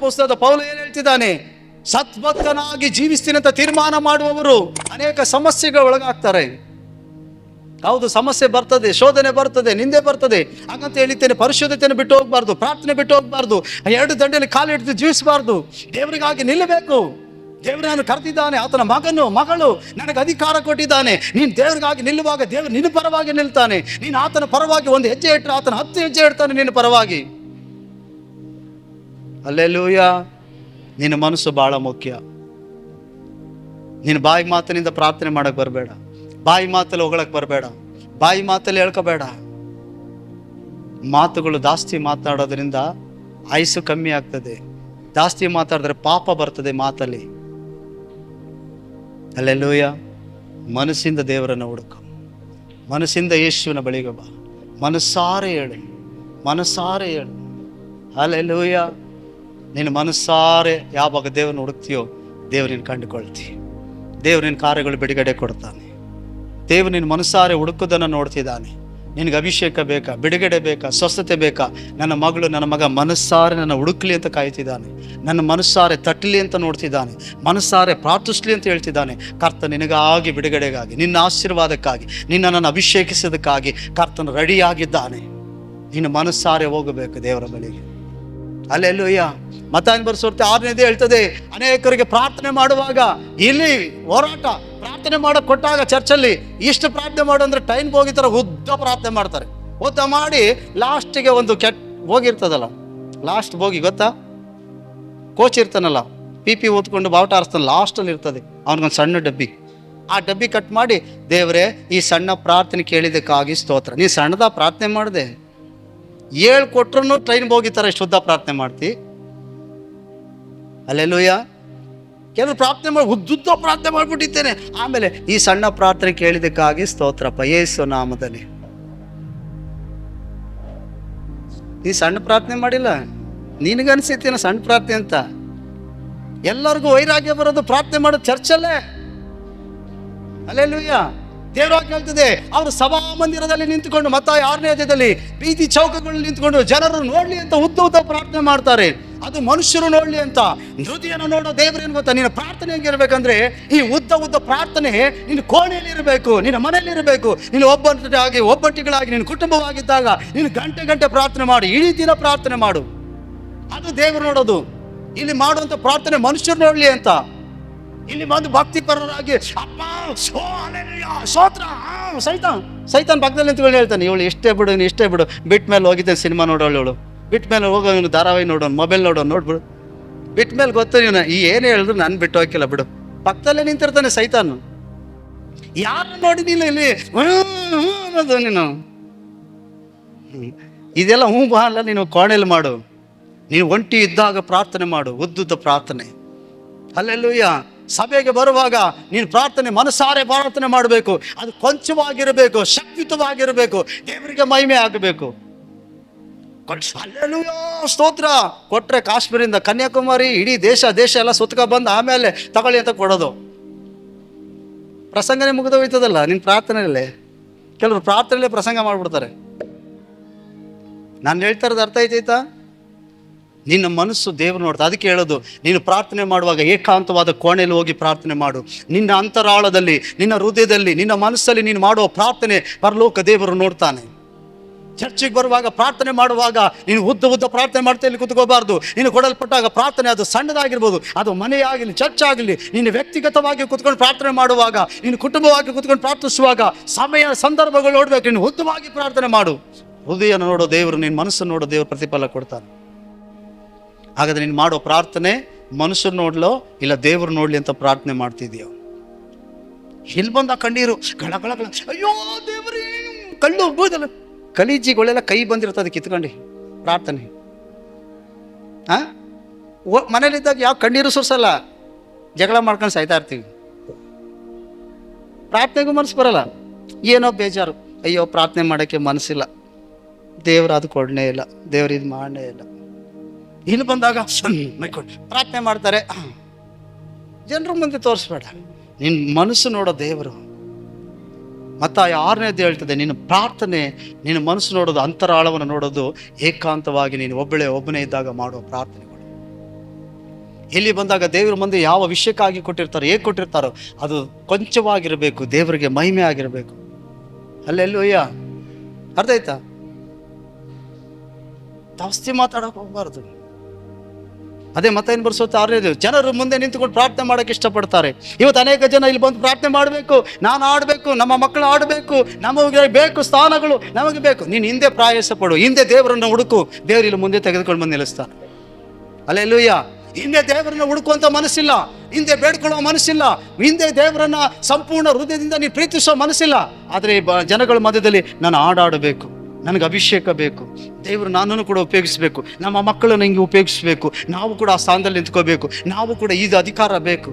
ಅಪೊಸ್ತಲನಾದ ಪೌಲ ಏನು ಹೇಳ್ತಿದ್ದಾನೆ? ಸದ್ಭಕ್ತನಾಗಿ ಜೀವಿಸ್ತೀನಿ ಅಂತ ತೀರ್ಮಾನ ಮಾಡುವವರು ಅನೇಕ ಸಮಸ್ಯೆಗೆ ಒಳಗಾಗ್ತಾರೆ. ಹೌದು, ಸಮಸ್ಯೆ ಬರ್ತದೆ, ಶೋಧನೆ ಬರ್ತದೆ, ನಿಂದೆ ಬರ್ತದೆ. ಹಾಗಂತ ಹೇಳಿದ್ದೇನೆ ಪರಿಶುದ್ಧತೆಯನ್ನು ಬಿಟ್ಟು ಹೋಗ್ಬಾರ್ದು, ಪ್ರಾರ್ಥನೆ ಬಿಟ್ಟು ಹೋಗ್ಬಾರ್ದು, ಎರಡು ದಂಡೆಯಲ್ಲಿ ಕಾಲು ಹಿಡಿದು ಜೀವಿಸಬಾರ್ದು. ದೇವರಿಗಾಗಿ ನಿಲ್ಲಬೇಕು. ದೇವರನ್ನು ಕರೆದಿದ್ದಾನೆ, ಆತನ ಮಗನು ಮಗಳು ನನಗೆ ಅಧಿಕಾರ ಕೊಟ್ಟಿದ್ದಾನೆ. ನೀನು ದೇವರಿಗಾಗಿ ನಿಲ್ಲುವಾಗ ದೇವರು ನಿನ್ನ ಪರವಾಗಿ ನಿಲ್ತಾನೆ. ನೀನು ಆತನ ಪರವಾಗಿ ಒಂದು ಹೆಜ್ಜೆ ಇಟ್ಟರೆ ಆತನ 10 ಹೆಜ್ಜೆ ಇಡ್ತಾನೆ ನಿನ್ನ ಪರವಾಗಿ. ಹಲ್ಲೆಲೂಯಾ. ನಿನ್ನ ಮನಸ್ಸು ಬಹಳ ಮುಖ್ಯ. ನೀನು ಬಾಯಿ ಮಾತಿನಿಂದ ಪ್ರಾರ್ಥನೆ ಮಾಡಕ್ಕೆ ಬರಬೇಡ, ಬಾಯಿ ಮಾತಲ್ಲಿ ಹೊಗಳಕ್ಕೆ ಬರಬೇಡ, ಬಾಯಿ ಮಾತಲ್ಲಿ ಹೇಳ್ಕೋಬೇಡ. ಮಾತುಗಳು ಜಾಸ್ತಿ ಮಾತನಾಡೋದ್ರಿಂದ ಆಯುಸ್ಸು ಕಮ್ಮಿ ಆಗ್ತದೆ. ಜಾಸ್ತಿ ಮಾತಾಡಿದ್ರೆ ಪಾಪ ಬರ್ತದೆ ಮಾತಲ್ಲಿ. ಹಲ್ಲೆಲೂಯಾ. ಮನಸ್ಸಿಂದ ದೇವರನ್ನು ಹುಡುಕು, ಮನಸ್ಸಿಂದ ಯೇಸುವಿನ ಬಳಿಗೆ ಬಾ, ಮನಸ್ಸಾರೆ ಹೇಳು, ಮನಸ್ಸಾರೆ ಹೇಳು. ಹಲ್ಲೆಲೂಯಾ. ನೀನು ಮನಸ್ಸಾರೆ ಯಾವಾಗ ದೇವರನ್ನು ಹುಡುಕ್ತೀಯೋ ದೇವ್ರು ನೀನು ಕಂಡುಕೊಳ್ತಿ. ದೇವ್ರು ನಿನ್ನ ಕಾರ್ಯಗಳು ಬಿಡುಗಡೆ ಕೊಡ್ತಾನೆ. ದೇವ್ರು ನಿನ್ನ ಮನಸ್ಸಾರೆ ಹುಡುಕೋದನ್ನು ನೋಡ್ತಿದ್ದಾನೆ. ನಿನಗೆ ಅಭಿಷೇಕ ಬೇಕಾ, ಬಿಡುಗಡೆ ಬೇಕಾ, ಸ್ವಸ್ಥತೆ ಬೇಕಾ? ನನ್ನ ಮಗಳು ನನ್ನ ಮಗ ಮನಸ್ಸಾರೆ ನನ್ನ ಹುಡುಕ್ಲಿ ಅಂತ ಕಾಯ್ತಿದ್ದಾನೆ. ನನ್ನ ಮನಸ್ಸಾರೆ ತಟ್ಟಲಿ ಅಂತ ನೋಡ್ತಿದ್ದಾನೆ. ಮನಸ್ಸಾರೆ ಪ್ರಾರ್ಥಿಸ್ಲಿ ಅಂತ ಹೇಳ್ತಿದ್ದಾನೆ. ಕರ್ತ ನಿನಗಾಗಿ, ಬಿಡುಗಡೆಗಾಗಿ, ನಿನ್ನ ಆಶೀರ್ವಾದಕ್ಕಾಗಿ, ನಿನ್ನನ್ನು ಅಭಿಷೇಕಿಸೋದಕ್ಕಾಗಿ ಕರ್ತನು ರೆಡಿಯಾಗಿದ್ದಾನೆ. ನಿನ್ನ ಮನಸ್ಸಾರೆ ಹೋಗಬೇಕು ದೇವರ ಬಳಿಗೆ. ಹಲ್ಲೆಲೂಯಾ. ಮತ್ತಾಯನ ಬರೆಸುತ್ತೆ 6ನೇದೇ ಹೇಳ್ತದೆ, ಅನೇಕರಿಗೆ ಪ್ರಾರ್ಥನೆ ಮಾಡುವಾಗ ಇಲ್ಲಿ ಹೋರಾಟ, ಪ್ರಾರ್ಥನೆ ಮಾಡೋಕೆ ಕೊಟ್ಟಾಗ ಚರ್ಚಲ್ಲಿ ಇಷ್ಟು ಪ್ರಾರ್ಥನೆ ಮಾಡು ಅಂದರೆ ಟೈಮ್ ಹೋಗಿತರ ಉದ್ದ ಪ್ರಾರ್ಥನೆ ಮಾಡ್ತಾರೆ. ಉದ್ದ ಮಾಡಿ ಲಾಸ್ಟಿಗೆ ಒಂದು ಹೋಗಿರ್ತದಲ್ಲ, ಲಾಸ್ಟ್ ಹೋಗಿ ಗೊತ್ತಾ, ಕೋಚ್ ಇರ್ತಾನಲ್ಲ, PP ಓದ್ಕೊಂಡು ಬಾವುಟ ಆರಿಸ್ತಾನೆ, ಲಾಸ್ಟಲ್ಲಿ ಇರ್ತದೆ ಅವನಿಗೊಂದು ಸಣ್ಣ ಡಬ್ಬಿ. ಆ ಡಬ್ಬಿ ಕಟ್ ಮಾಡಿ, ದೇವರೇ ಈ ಸಣ್ಣ ಪ್ರಾರ್ಥನೆ ಕೇಳಿದ್ದಕ್ಕಾಗಿ ಸ್ತೋತ್ರ. ನೀನು ಸಣ್ಣದ ಪ್ರಾರ್ಥನೆ ಮಾಡಿದೆ, ಹೇಳ್ಕೊಟ್ರು ಟ್ರೈನ್ ಹೋಗಿತಾರೆ ಶುದ್ಧ ಪ್ರಾರ್ಥನೆ ಮಾಡ್ತಿ. ಹಲ್ಲೆಲೂಯಾ. ಕೆಲವರು ಪ್ರಾರ್ಥನೆ ಮಾಡಿ ಉದ್ದುದ್ದ ಪ್ರಾರ್ಥನೆ ಮಾಡಿಬಿಟ್ಟಿದ್ದೇನೆ, ಆಮೇಲೆ ಈ ಸಣ್ಣ ಪ್ರಾರ್ಥನೆ ಕೇಳಿದಕ್ಕಾಗಿ ಸ್ತೋತ್ರಪ್ಪ ಯೇಸು ನಾಮದಲ್ಲಿ. ನೀ ಸಣ್ಣ ಪ್ರಾರ್ಥನೆ ಮಾಡಿಲ್ಲ, ನಿನಗನ್ಸಿತ್ತೇನ ಸಣ್ಣ ಪ್ರಾರ್ಥನೆ ಅಂತ? ಎಲ್ಲರಿಗೂ ವೈರಾಗ್ಯ ಬರೋದು ಪ್ರಾರ್ಥನೆ ಮಾಡೋದು ಚರ್ಚಲ್ಲೇ. ಹಲ್ಲೆಲೂಯಾ. ದೇವರಾಗಿ ಹೇಳ್ತದೆ, ಅವರು ಸಭಾ ಮಂದಿರದಲ್ಲಿ ನಿಂತುಕೊಂಡು, ಮತ್ತಾಯ 6ನೇ ಅಧ್ಯಾಯದಲ್ಲಿ ಬೀದಿ ಚೌಕಗಳಲ್ಲಿ ನಿಂತುಕೊಂಡು ಜನರು ನೋಡ್ಲಿ ಅಂತ ಉದ್ದ ಪ್ರಾರ್ಥನೆ ಮಾಡ್ತಾರೆ. ಅದು ಮನುಷ್ಯರು ನೋಡ್ಲಿ ಅಂತ. ಹೃದಯನ ನೋಡೋ ದೇವರೇನು ಗೊತ್ತಾ? ನಿನ್ನ ಪ್ರಾರ್ಥನೆ ಹೆಂಗಿರ್ಬೇಕಂದ್ರೆ, ಈ ಉದ್ದ ಪ್ರಾರ್ಥನೆ ನಿನ್ನ ಕೋಣೆಯಲ್ಲಿ ಇರಬೇಕು, ನಿನ್ನ ಮನೆಯಲ್ಲಿ ಇರಬೇಕು. ನೀನು ಒಬ್ಬಟ್ಟಿಗಳಾಗಿ ನಿನ್ನ ಕುಟುಂಬವಾಗಿದ್ದಾಗ ನೀನು ಗಂಟೆ ಪ್ರಾರ್ಥನೆ ಮಾಡು, ಇಡೀ ದಿನ ಪ್ರಾರ್ಥನೆ ಮಾಡು. ಅದು ದೇವರು ನೋಡೋದು. ಇಲ್ಲಿ ಮಾಡುವಂಥ ಪ್ರಾರ್ಥನೆ ಮನುಷ್ಯರು ನೋಡ್ಲಿ ಅಂತ. ಇಲ್ಲಿ ಬಂದು ಭಕ್ತಿಪರರಾಗಿ ಅಪ್ಪ ಸ್ತೋತ್ರ, ಸೈತಾನ್ ಪಕ್ಕದಲ್ಲಿ ನಿಂತ್ಕೊಂಡು ಹೇಳ್ತಾನೆ, ಇವಳು ಇಷ್ಟೇ ಬಿಡು, ಬಿಟ್ಟ ಮೇಲೆ ಹೋಗಿದ್ದೇನೆ ಸಿನಿಮಾ ನೋಡೋಳು, ಇವಳು ಬಿಟ್ಟ ಮೇಲೆ ಹೋಗೋ, ಇವನು ಧಾರಾವಾಹಿ ನೋಡೋನು, ಮೊಬೈಲ್ ನೋಡೋನು, ನೋಡ್ಬಿಡು. ಬಿಟ್ಟ ಮೇಲೆ ಗೊತ್ತು ಇವನು ಈ ಏನೇ ಹೇಳಿದ್ರು ನಾನು ಬಿಟ್ಟು ಹೋಗಿಲ್ಲ ಬಿಡು. ಪಕ್ಕದಲ್ಲೇ ನಿಂತಿರ್ತಾನೆ ಸೈತಾನು. ಯಾರು ನೋಡಿದಿಲ್ಲ ಇಲ್ಲಿ ಅನ್ನೋದು ನೀನು. ಇದೆಲ್ಲ ಬಾ ಅಲ್ಲ, ನೀನು ಕೋಣೆಯಲ್ಲಿ ಮಾಡು. ನೀನು ಒಂಟಿ ಇದ್ದಾಗ ಪ್ರಾರ್ಥನೆ ಮಾಡು, ಉದ್ದುದ್ದ ಪ್ರಾರ್ಥನೆ. ಹಲ್ಲೆಲೂಯಾ. ಸಭೆಗೆ ಬರುವಾಗ ನೀನು ಪ್ರಾರ್ಥನೆ ಮನಸಾರೆ ಪ್ರಾರ್ಥನೆ ಮಾಡಬೇಕು. ಅದು ಕೊಂಚವಾಗಿರಬೇಕು, ಶಕ್ತಿಯುತವಾಗಿರಬೇಕು, ದೇವರಿಗೆ ಮಹಿಮೆ ಆಗಬೇಕು. ಹಲ್ಲೆಲೂಯಾ ಸ್ತೋತ್ರ. ಕೊಟ್ರೆ ಕಾಶ್ಮೀರಿಂದ ಕನ್ಯಾಕುಮಾರಿ ಇಡೀ ದೇಶ ಎಲ್ಲ ಸುತ್ತಕ ಬಂದು ಆಮೇಲೆ ತಗೊಳ್ಳಿ ಅಂತ ಕೊಡೋದು. ಪ್ರಸಂಗನೇ ಮುಗಿದೋಯ್ತದಲ್ಲ ನಿನ್ನ ಪ್ರಾರ್ಥನೆಯಲ್ಲೇ. ಕೆಲವರು ಪ್ರಾರ್ಥನೆಯಲ್ಲೇ ಪ್ರಸಂಗ ಮಾಡಿಬಿಡ್ತಾರೆ. ನಾನು ಹೇಳ್ತಾ ಇರೋದು ಅರ್ಥ ಐತೈತಾ? ನಿನ್ನ ಮನಸ್ಸು ದೇವರು ನೋಡ್ತಾ. ಅದಕ್ಕೆ ಹೇಳೋದು, ನೀನು ಪ್ರಾರ್ಥನೆ ಮಾಡುವಾಗ ಏಕಾಂತವಾದ ಕೋಣೆಯಲ್ಲಿ ಹೋಗಿ ಪ್ರಾರ್ಥನೆ ಮಾಡು. ನಿನ್ನ ಅಂತರಾಳದಲ್ಲಿ, ನಿನ್ನ ಹೃದಯದಲ್ಲಿ, ನಿನ್ನ ಮನಸ್ಸಲ್ಲಿ ನೀನು ಮಾಡುವ ಪ್ರಾರ್ಥನೆ ಪರಲೋಕ ದೇವರು ನೋಡ್ತಾನೆ. ಚರ್ಚಿಗೆ ಬರುವಾಗ ಪ್ರಾರ್ಥನೆ ಮಾಡುವಾಗ ನೀನು ಉದ್ದ ಪ್ರಾರ್ಥನೆ ಮಾಡ್ತಾ ಇಲ್ಲಿ ಕೂತ್ಕೋಬಾರ್ದು. ನೀನು ಕೊಡಲ್ಪಟ್ಟಾಗ ಪ್ರಾರ್ಥನೆ ಅದು ಸಣ್ಣದಾಗಿರ್ಬೋದು, ಅದು ಮನೆಯಾಗಲಿ ಚರ್ಚ್ ಆಗಲಿ, ನೀನು ವ್ಯಕ್ತಿಗತವಾಗಿ ಕೂತ್ಕೊಂಡು ಪ್ರಾರ್ಥನೆ ಮಾಡುವಾಗ, ನೀನು ಕುಟುಂಬವಾಗಿ ಕೂತ್ಕೊಂಡು ಪ್ರಾರ್ಥಿಸುವಾಗ ಸಮಯ ಸಂದರ್ಭಗಳು ನೋಡ್ಬೇಕು. ನೀನು ಉದ್ದವಾಗಿ ಪ್ರಾರ್ಥನೆ ಮಾಡು. ಹೃದಯ ನೋಡೋ ದೇವರು, ನಿನ್ನ ಮನಸ್ಸನ್ನು ನೋಡೋ ದೇವರು ಪ್ರತಿಫಲ ಕೊಡ್ತಾನೆ. ಹಾಗಾದ್ರೆ ನೀನು ಮಾಡೋ ಪ್ರಾರ್ಥನೆ ಮನುಷ್ಯರು ನೋಡ್ಲೋ ಇಲ್ಲ ದೇವರು ನೋಡ್ಲಿ ಅಂತ ಪ್ರಾರ್ಥನೆ ಮಾಡ್ತಿದ್ಯೋ? ಇಲ್ಲಿ ಬಂದ ಕಣ್ಣೀರು ಗಳ ಅಯ್ಯೋ ದೇವರೇ, ಕಳ್ಳು ಬೂದಲ್ಲ, ಕಲೀಜಿಗಳೆಲ್ಲ ಕೈ ಬಂದಿರ್ತದೆ ಕಿತ್ಕೊಂಡು ಪ್ರಾರ್ಥನೆ. ಮನೇಲಿದ್ದಾಗ ಯಾವ ಕಣ್ಣೀರು ಸುರಿಸಲ್ಲ, ಜಗಳ ಮಾಡ್ಕೊಂಡು ಸಾಯ್ತಾ ಇರ್ತೀವಿ. ಪ್ರಾರ್ಥನೆಗೂ ಮನಸ್ಸು ಬರಲ್ಲ, ಏನೋ ಬೇಜಾರು, ಅಯ್ಯೋ ಪ್ರಾರ್ಥನೆ ಮಾಡೋಕ್ಕೆ ಮನಸ್ಸಿಲ್ಲ, ದೇವ್ರು ಅದು ಕೊಡನೇ ಇಲ್ಲ, ದೇವ್ರು ಇದು ಮಾಡೇ ಇಲ್ಲ. ಇಲ್ಲಿ ಬಂದಾಗ ಪ್ರಾರ್ಥನೆ ಮಾಡ್ತಾರೆ. ಜನರ ಮುಂದೆ ತೋರಿಸ್ಬೇಡ, ನಿನ್ನ ಮನಸ್ಸು ನೋಡೋ ದೇವರು. ಮತ್ತು 6ನೇದು ಹೇಳ್ತದೆ, ನಿನ್ನ ಪ್ರಾರ್ಥನೆ, ನಿನ್ನ ಮನಸ್ಸು ನೋಡೋದು, ಅಂತರಾಳವನ್ನು ನೋಡೋದು, ಏಕಾಂತವಾಗಿ ನೀನು ಒಬ್ಬನೇ ಇದ್ದಾಗ ಮಾಡುವ ಪ್ರಾರ್ಥನೆಗಳು. ಇಲ್ಲಿ ಬಂದಾಗ ದೇವರ ಮುಂದೆ ಯಾವ ವಿಷಯಕ್ಕಾಗಿ ಕೊಟ್ಟಿರ್ತಾರೋ, ಹೇಗೆ ಕೊಟ್ಟಿರ್ತಾರೋ ಅದು ಕೊಂಚವಾಗಿರಬೇಕು, ದೇವರಿಗೆ ಮಹಿಮೆ ಆಗಿರಬೇಕು. ಅಲ್ಲೆಲ್ಲೂಯ್ಯ. ಅರ್ಥ ಆಯ್ತಾ? ಜಾಸ್ತಿ ಮಾತಾಡೋಕೆ ಹೋಗ್ಬಾರ್ದು. ಅದೇ ಮತ್ತೇನು ಬರ್ಸೋತ್ತೆ 6ನೇದು, ಜನರು ಮುಂದೆ ನಿಂತುಕೊಂಡು ಪ್ರಾರ್ಥನೆ ಮಾಡೋಕ್ಕೆ ಇಷ್ಟಪಡ್ತಾರೆ. ಇವತ್ತು ಅನೇಕ ಜನ ಇಲ್ಲಿ ಬಂದು ಪ್ರಾರ್ಥನೆ ಮಾಡಬೇಕು, ನಾನು ಆಡಬೇಕು, ನಮ್ಮ ಮಕ್ಕಳು ಆಡಬೇಕು, ನಮಗೆ ಬೇಕು ಸ್ಥಾನಗಳು, ನಮಗೆ ಬೇಕು. ನೀನು ಹಿಂದೆ ಪ್ರಯಾಸ ಪಡು, ಹಿಂದೆ ದೇವರನ್ನು ಹುಡುಕು, ದೇವರು ಇಲ್ಲಿ ಮುಂದೆ ತೆಗೆದುಕೊಂಡು ಬಂದು ನಿಲ್ಲಿಸ್ತಾನೆ. ಅಲ್ಲೆಲ್ಲೂಯ್ಯ. ಹಿಂದೆ ದೇವರನ್ನ ಹುಡುಕುವಂಥ ಮನಸ್ಸಿಲ್ಲ, ಹಿಂದೆ ಬೇಡ್ಕೊಳ್ಳೋ ಮನಸ್ಸಿಲ್ಲ, ಹಿಂದೆ ದೇವರನ್ನ ಸಂಪೂರ್ಣ ಹೃದಯದಿಂದ ನೀನು ಪ್ರೀತಿಸೋ ಮನಸ್ಸಿಲ್ಲ. ಆದರೆ ಜನಗಳ ಮಧ್ಯದಲ್ಲಿ ನಾನು ಆಡಬೇಕು, ನನಗೆ ಅಭಿಷೇಕ ಬೇಕು, ದೇವರು ನನ್ನನ್ನು ಕೂಡ ಉಪಯೋಗಿಸಬೇಕು, ನಮ್ಮ ಮಕ್ಕಳನ್ನು ಹಿಂಗೆ ಉಪಯೋಗಿಸ್ಬೇಕು, ನಾವು ಕೂಡ ಆ ಸ್ಥಾನದಲ್ಲಿ ನಿಂತ್ಕೋಬೇಕು, ನಾವು ಕೂಡ ಇದು ಅಧಿಕಾರ ಬೇಕು.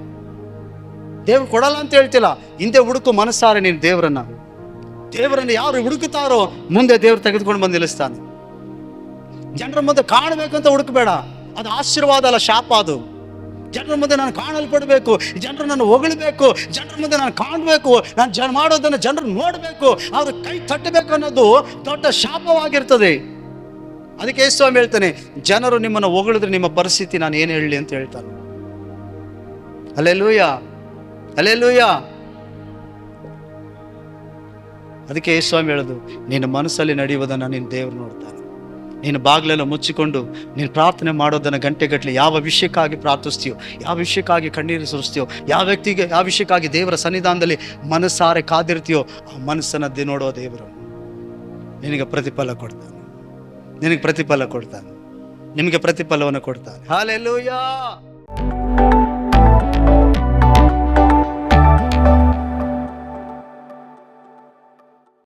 ದೇವ್ರು ಕೊಡಲ್ಲ ಅಂತ ಹೇಳ್ತಿಲ್ಲ, ಹಿಂದೆ ಹುಡುಕು ಮನಸ್ಸಾರೆ ನೀನು ದೇವರನ್ನು ಯಾರು ಹುಡುಕುತ್ತಾರೋ ಮುಂದೆ ದೇವ್ರು ತೆಗೆದುಕೊಂಡು ಬಂದು ನಿಲ್ಲಿಸ್ತಾನೆ. ಜನರ ಮುಂದೆ ಕಾಣಬೇಕಂತ ಹುಡುಕಬೇಡ, ಅದು ಆಶೀರ್ವಾದ ಅಲ್ಲ, ಶಾಪ ಅದು. ಜನರ ಮುಂದೆ ನಾನು ಕಾಣಲ್ಪಡಬೇಕು, ಜನರು ನಾನು ಹೊಗಳಬೇಕು, ಜನರ ಮುಂದೆ ನಾನು ಕಾಣಬೇಕು, ನಾನು ಮಾಡೋದನ್ನು ಜನರು ನೋಡಬೇಕು, ಅವ್ರ ಕೈ ತಟ್ಟಬೇಕು ಅನ್ನೋದು ದೊಡ್ಡ ಶಾಪವಾಗಿರ್ತದೆ. ಅದಕ್ಕೆ ಯೇಸು ಸ್ವಾಮಿ ಹೇಳ್ತಾನೆ, ಜನರು ನಿಮ್ಮನ್ನು ಹೊಗಳಿದ್ರೆ ನಿಮ್ಮ ಪರಿಸ್ಥಿತಿ ನಾನು ಏನು ಹೇಳಲಿ ಅಂತ ಹೇಳ್ತಾನೆ. Hallelujah, hallelujah. ಅದಕ್ಕೆ ಯೇಸು ಸ್ವಾಮಿ ಹೇಳೋದು, ನಿನ್ನ ಮನಸ್ಸಲ್ಲಿ ನಡೆಯುವುದನ್ನು ನಿನ್ನ ದೇವರು ನೋಡ್ತಾನೆ. ನೀನು ಬಾಗಿಲೆಲ್ಲ ಮುಚ್ಚಿಕೊಂಡು ನೀನು ಪ್ರಾರ್ಥನೆ ಮಾಡೋದನ್ನು ಗಂಟೆಗಟ್ಟಲೆ ಯಾವ ವಿಷಯಕ್ಕಾಗಿ ಪ್ರಾರ್ಥಿಸ್ತೀಯೋ, ಯಾವ ವಿಷಯಕ್ಕಾಗಿ ಕಣ್ಣೀರು ಸುರಿಸ್ತೀಯೋ, ಯಾವ ವಿಷಯಕ್ಕಾಗಿ ದೇವರ ಸನ್ನಿಧಾನದಲ್ಲಿ ಮನಸ್ಸಾರೆ ಕಾದಿರ್ತೀಯೋ, ಆ ಮನಸ್ಸನ್ನು ನೋಡೋ ದೇವರು ನಿನಗೆ ಪ್ರತಿಫಲ ಕೊಡ್ತಾನೆ, ನಿಮಗೆ ಪ್ರತಿಫಲವನ್ನು ಕೊಡ್ತಾನೆ. ಹಲ್ಲೆಲೂಯಾ.